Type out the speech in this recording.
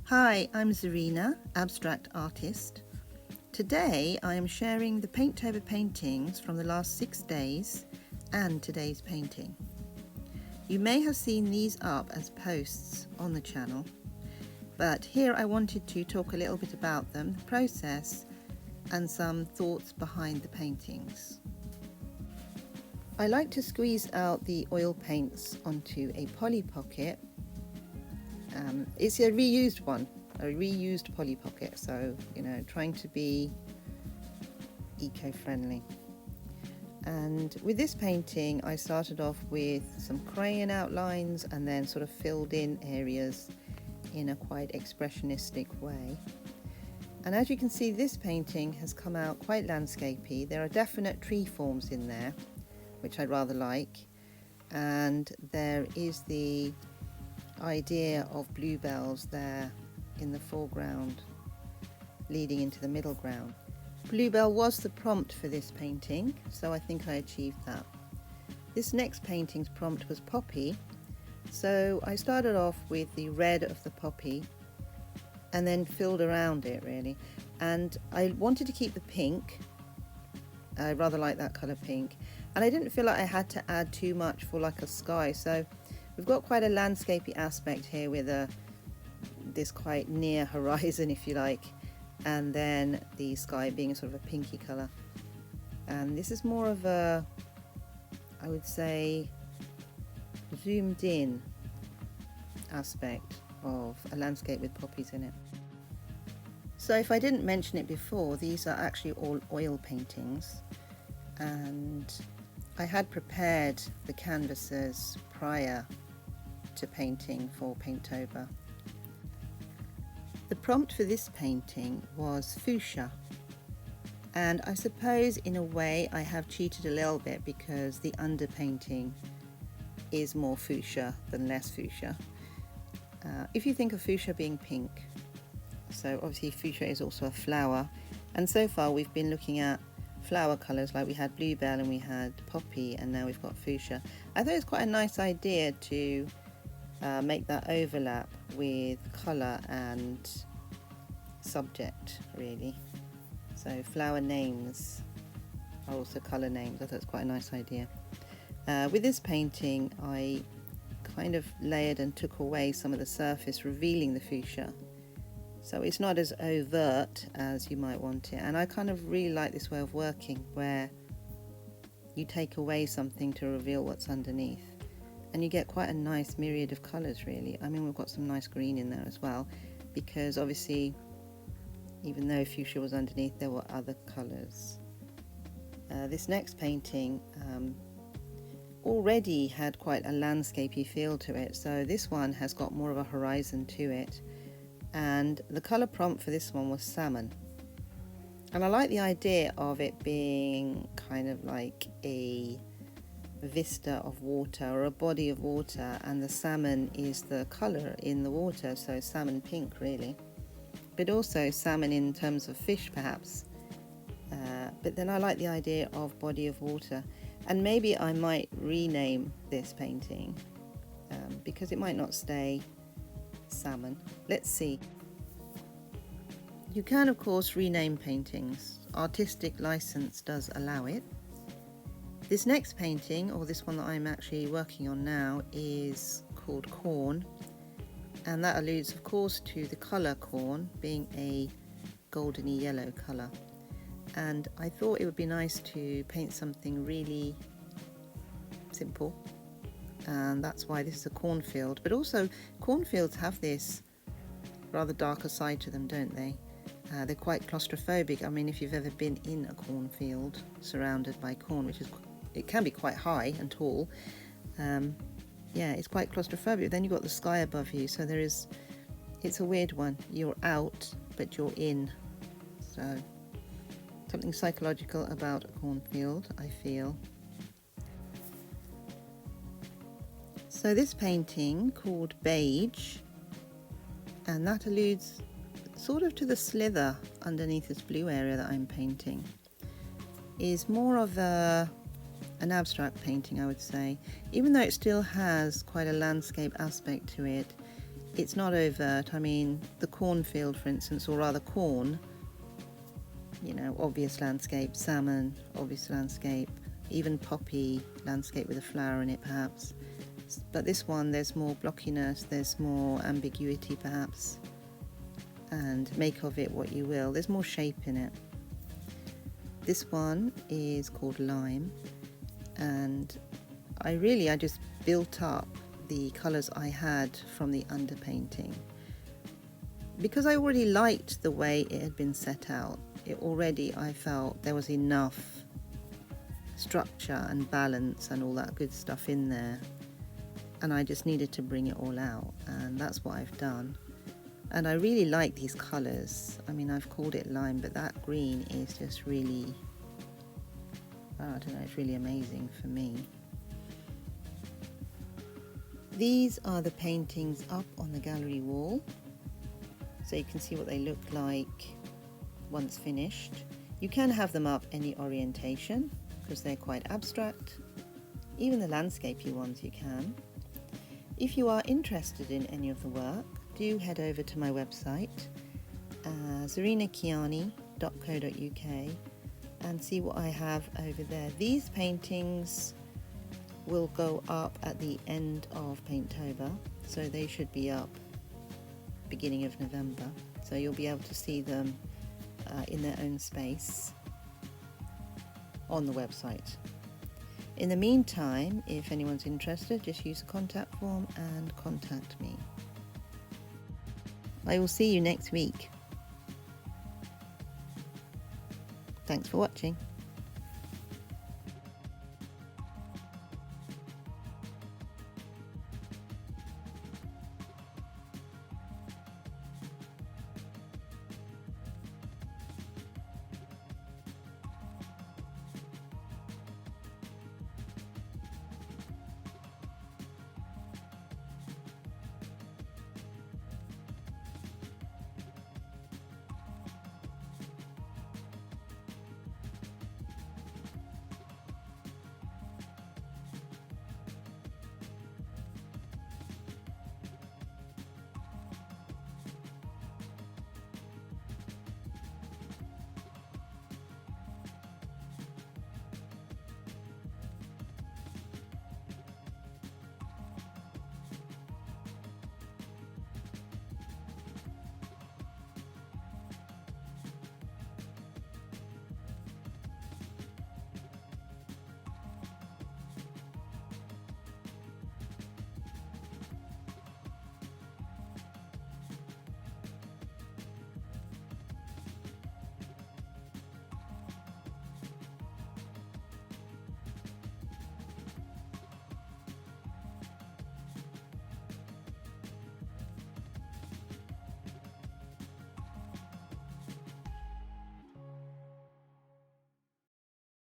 Hi, I'm Zarina, abstract artist. Today I am sharing the Paintober paintings from the last 6 days and today's painting. You may have seen these up as posts on the channel, but here I wanted to talk a little bit about them, the process, and some thoughts behind the paintings. I like to squeeze out the oil paints onto a poly pocket. It's a reused one, a reused poly pocket, so trying to be eco-friendly. And with this painting I started off with some crayon outlines and then sort of filled in areas in a quite expressionistic way. And as you can see, this painting has come out quite landscapey. There are definite tree forms in there, which I rather like, and there is the idea of bluebells there in the foreground leading into the middle ground. Bluebell was the prompt for this painting, so I think I achieved that. This next painting's prompt was poppy, so I started off with the red of the poppy and then filled around it really, and I wanted to keep the pink. I rather like that colour pink, and I didn't feel like I had to add too much for like a sky, so we've got quite a landscapey aspect here with this quite near horizon, if you like, and then the sky being a sort of a pinky colour. And this is more of a, I would say, zoomed in aspect of a landscape with poppies in it. So if I didn't mention it before, these are actually all oil paintings, and I had prepared the canvases prior to painting for Paintober. The prompt for this painting was fuchsia, and I suppose in a way I have cheated a little bit because the underpainting is more fuchsia than less fuchsia. If you think of fuchsia being pink, so obviously fuchsia is also a flower, and so far we've been looking at flower colours, like we had bluebell and we had poppy, and now we've got fuchsia. I thought it's quite a nice idea to make that overlap with colour and subject really. So flower names are also colour names. I thought it's quite a nice idea. With this painting I kind of layered and took away some of the surface, revealing the fuchsia, so it's not as overt as you might want it. And I kind of really like this way of working, where you take away something to reveal what's underneath, and you get quite a nice myriad of colours really. I mean, we've got some nice green in there as well, because obviously even though fuchsia was underneath, there were other colours. This next painting already had quite a landscapey feel to it, so this one has got more of a horizon to it, and the colour prompt for this one was salmon. And I like the idea of it being kind of like a vista of water, or a body of water, and the salmon is the colour in the water, so salmon pink really, but also salmon in terms of fish perhaps. But then I like the idea of body of water, and maybe I might rename this painting because it might not stay salmon. Let's see. You can of course rename paintings. Artistic license does allow it. This next painting, or this one that I'm actually working on now, is called Corn, and that alludes of course to the colour corn being a goldeny yellow colour. And I thought it would be nice to paint something really simple, and that's why this is a cornfield. But also cornfields have this rather darker side to them, don't they? They're quite claustrophobic. I mean, if you've ever been in a cornfield surrounded by corn, which is, it can be quite high and tall, yeah, it's quite claustrophobic. Then you've got the sky above you, so it's a weird one. You're out but you're in, so something psychological about a cornfield, I feel. So this painting, called Beige, and that alludes sort of to the slither underneath this blue area that I'm painting, is more of an abstract painting, I would say. Even though it still has quite a landscape aspect to it, it's not overt. I mean, the cornfield, for instance, or rather corn, you know, obvious landscape, salmon, obvious landscape, even poppy, landscape with a flower in it perhaps. But this one, there's more blockiness, there's more ambiguity perhaps, and make of it what you will. There's more shape in it. This one is called Lime, and I just built up the colours I had from the underpainting. Because I already liked the way it had been set out, I felt there was enough structure and balance and all that good stuff in there, and I just needed to bring it all out, and that's what I've done. And I really like these colours. I mean, I've called it lime, but that green is just really, I don't know, it's really amazing for me. These are the paintings up on the gallery wall, so you can see what they look like once finished. You can have them up any orientation because they're quite abstract. Even the landscapey ones you can. If you are interested in any of the work, do head over to my website, zarinakiani.co.uk, and see what I have over there. These paintings will go up at the end of Paintober, so they should be up beginning of November, so you'll be able to see them in their own space on the website. In the meantime, if anyone's interested, just use the contact form and contact me. I will see you next week. Thanks for watching.